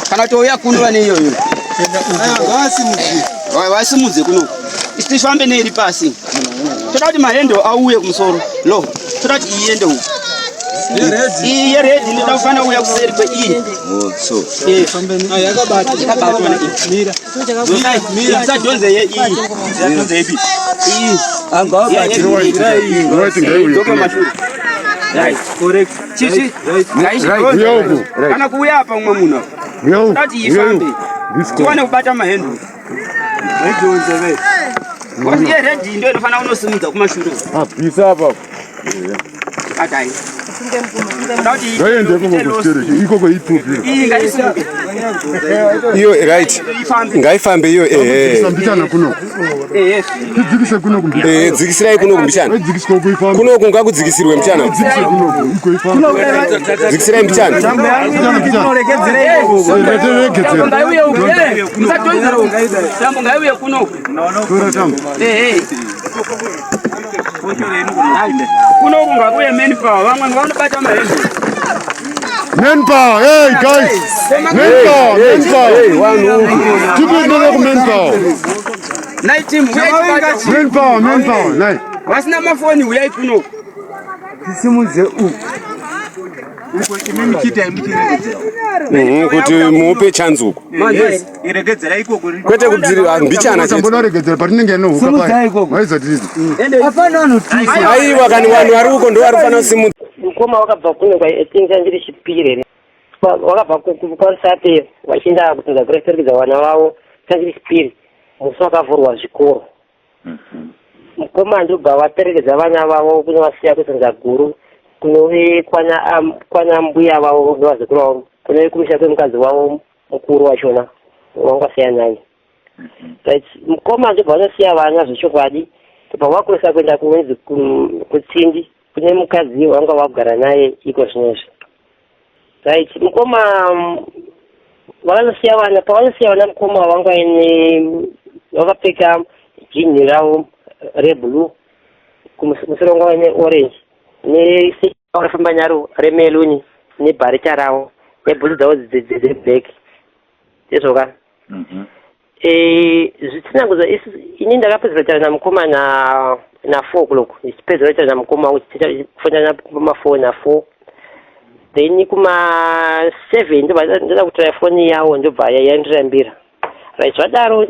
kana touya kuno vane iyoyo vasimudze kuno isi tifambe neiri pasi toda kuti mahendo auye kumusoro lo toda kuti iende uku iyi yeredi ndoda kufana uya kuseri kweiyi yakabatisadhonze yeiyi kana kuuya apa umwe munhu tati ifambe tiwane kubata mahendo iye redi ndo inofana unosimudza kumashure atai iyo right ngaifambe iyo dzikisirai kuno kumbishana kuno kungakudzikisirwe mchana dzikisirai mchana kuno kungakuye manpower vamwe vanobata mahendo manpower. Hey guys, manpower. Vasina mafoni uyai kuno tisimudze kuti mupe chanzuko kwete kudzira mbichana chambonoregedzera patinenge aiwa kani vanhu vari uko ndo vari kufana kusimudza mukoma wakabva kuno kwatinga ndiri chipiri wakabva kwarisati vachienda kutunza kurekeredza vana vavo tangiri chipiri musi wakavhurwa zvikoro mukoma ndobva vaperekedza vana vavo kunovasiya kutunza guru kunove kwana mbuya vavo nevazukuru vavo kunove kumisha kwemukadzi wavo mukuru wachona wangasiya naye right. Mukoma ndobva vanosiya vana zvechokwadi tobva vakurisa kuenda kunzi kutsindi kune mukadzi wanga wagara naye iko zvinezvi right. Mukoma vakanosiya vana pavanosiya vana mukoma wanga vakapfeka jini ravo reblue kumusoro wanga ine orange vakafamba naro remeluni nebharita ravo nebhutsu dzavo dzeblack ndizvoka zvitinanguza ini ndakapedzera taura namukoma na 4 o'clock ichipedzera taura namukoma kufanana kuma4 na 4 then kuma 7 ndoda kutora foni yavo ndobva yandirambira right. Zvadaro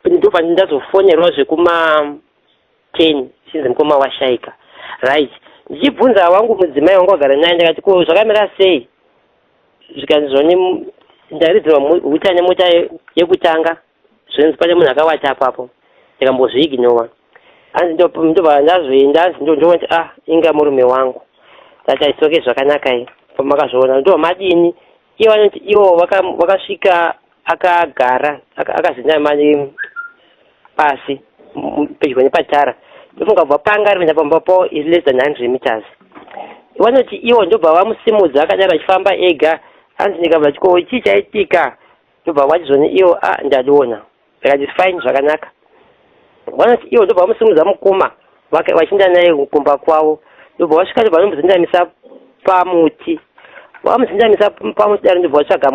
ndobva ndazofonerwa zvekuma 10 sinzi mukoma washaika right. Ndichibvunza wangu mudzimai wangu wagara naye ndikati ko zvakamira sei zvikanzwani ndaridzirwa huta nemota yekutanga zvinzi pane munhu akawata apapo ndikambozviignova anzi ndobva ndazoenda anzi ndondooti inga murume wangu tati aisoke zvakanaka i pamakazviona ndobva madini ivo vanoti ivo vakasvika akagara akazendamani pasi pedyo nepatara ndofungabva panga rienda pambapo is less than 100 meters vanoti ivo ndobva vamusimudza akadaro achifamba ega anzi ndikabva chiko chii chaitika ndobva vachizvoni ivo ndadona ndikati fine zvakanaka vanoti ivo ndobva vamusimudza mukoma vachienda naye kumba kwavo ndobva vasvika ndobva vanomuzendamisa pamuti vamuzendamisa pamuti daro ndobva vatsvaga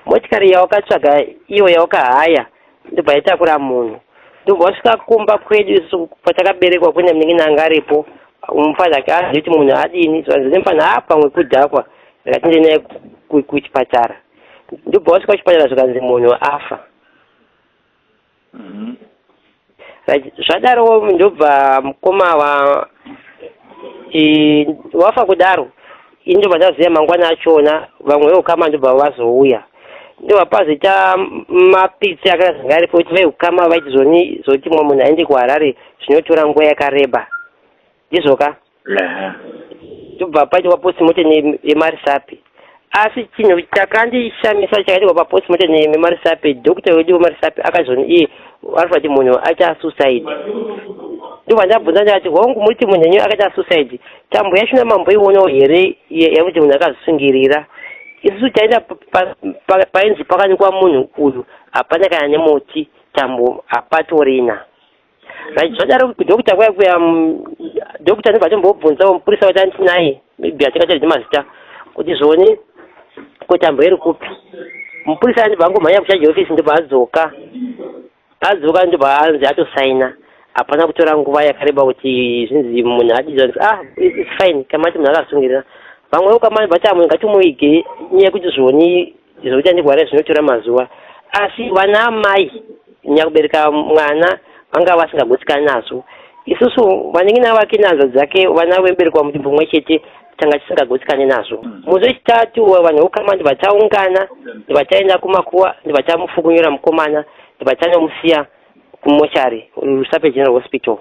motikari yawakatsvaga iyo yawakahaya ndobva yaitakura munhu ndobva vasvika kumba kwedu isu patakaberekwa kune mningi nanga aripo umufadzi ake azivi kuti munhu adini zvanzinemufana pamwe kudhakwa ndakati naye kuchipatara ndobva vasvika kuchipatara zvikanzi munhu afa zvadaro ndobva mukoma wafa kudaro ini ndobva ndaziva mangwana achona vamwe veukama ndobva vazouya ndobva pazoita mapitsi akazanga aripo kuti veukama vaiti zoti mumwe munhu aende kuharare zvinotora nguva yakareba ndizvoka ndobva paitwa postmortem yemarisapi asi chinhu chakandishamisa chakaitwa papostmortem yemarisapi dhokita wedu wemarisapi akazvoni iye arifa kuti munhu acha suicide ndobva ndabvunza ndikati hongu muti munhu enyu akaita suicide tambo yachona mamboionawo here yakuti munhu akazvisungirira isusu taenda painzi pakanikwa munhu uyu hapana kana nemuti tambo hapatorina right. Zvadaro dhokita kwakuya dhokita ndobva tombobvunzawo mupurisa kuti andinaye maybe atingataridze mazita kuti zvoni kuti amboeri kupi mupurisa ndibangomhanya kuchaji ofisi ndibva adzoka ndibva anzi atosaina hapana kutora nguva yakareba kuti zvinzi munhu adizva it's fine kamati munhu akasungirira vamwewo kamani batamu ngatimuige nyaya yekuti zvoni zvoita ndigwara zvinotora mazuva asi vana amai nyakubereka mwana vanga vasingagutsikani nazvo isusu vanenge navake nadzo dzake vana veberekwa mutimbo mumwe chete tanga tisingagutsikani nazvo muzi wechitatu vanhu vokama ndivataungana ndivataenda kumakuwa ndivatamufukunyura mukomana ndivatamusiya kumochari rusape general hospital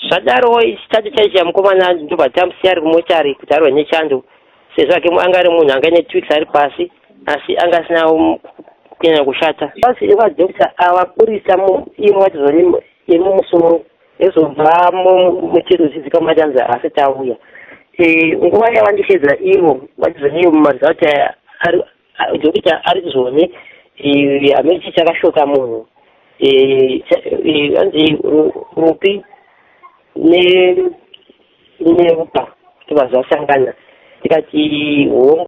zvadaro chitatu chaichi yamukomana ndobva tamusiya ari kumochari kuti arwa nechando sezvo ake anga ari munhu anga ine 2 weeks ari pasi asi anga asina kunyanya kushata pasi vadokta avapurisa ivo vatizoni yemumusoro ezobva muchirudzidzi kamatanzi asati auya nguva yavandishedzera ivo vatizoni mumarizauti dokita ari kuzoni hamene chakashoka munhu anzi rupi nerupa kuti vazvasangana tikati